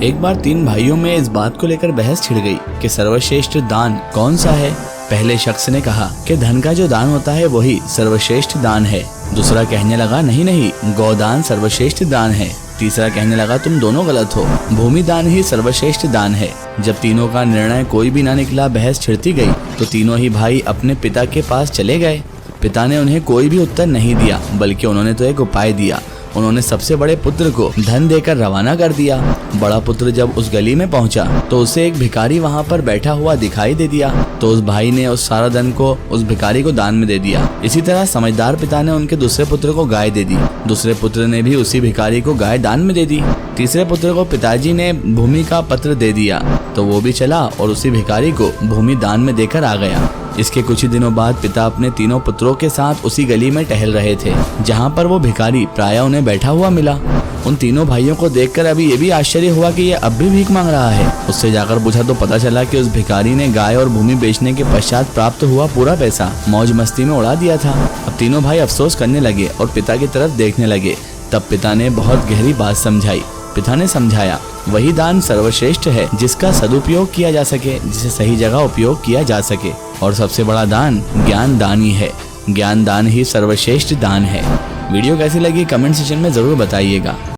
एक बार तीन भाइयों में इस बात को लेकर बहस छिड़ गई कि सर्वश्रेष्ठ दान कौन सा है। पहले शख्स ने कहा कि धन का जो दान होता है वही सर्वश्रेष्ठ दान है। दूसरा कहने लगा नहीं, गौदान सर्वश्रेष्ठ दान है। तीसरा कहने लगा तुम दोनों गलत हो, भूमि दान ही सर्वश्रेष्ठ दान है। जब तीनों का निर्णय कोई भी ना निकला, बहस छिड़ती गई, तो तीनों ही भाई अपने पिता के पास चले गए। पिता ने उन्हें कोई भी उत्तर नहीं दिया, बल्कि उन्होंने तो एक उपाय दिया। उन्होंने सबसे बड़े पुत्र को धन देकर रवाना कर दिया। बड़ा पुत्र जब उस गली में पहुंचा तो उसे एक भिखारी वहां पर बैठा हुआ दिखाई दे दिया, तो उस भाई ने उस सारा धन को उस भिखारी को दान में दे दिया। इसी तरह समझदार पिता ने उनके दूसरे पुत्र को गाय दे दी। दूसरे पुत्र ने भी उसी भिखारी को गाय दान में दे दी। तीसरे पुत्र को पिताजी ने भूमि का पत्र दे दिया, तो वो भी चला और उसी भिखारी को भूमि दान में देकर आ गया। इसके कुछ ही दिनों बाद पिता अपने तीनों पुत्रों के साथ उसी गली में टहल रहे थे, जहाँ पर वो भिखारी प्रायः उन्हें बैठा हुआ मिला। उन तीनों भाइयों को देखकर अभी ये भी आश्चर्य हुआ कि ये अब भी भीख मांग रहा है। उससे जाकर पूछा तो पता चला कि उस भिखारी ने गाय और भूमि बेचने के पश्चात प्राप्त हुआ पूरा पैसा मौज मस्ती में उड़ा दिया था। अब तीनों भाई अफसोस करने लगे और पिता की तरफ देखने लगे। तब पिता ने बहुत गहरी बात समझाई। पिता ने समझाया, वही दान सर्वश्रेष्ठ है जिसका सदुपयोग किया जा सके, जिसे सही जगह उपयोग किया जा सके। और सबसे बड़ा दान ज्ञान दान ही है। ज्ञान दान ही सर्वश्रेष्ठ दान है। वीडियो कैसी लगी कमेंट सेक्शन में जरूर बताइएगा।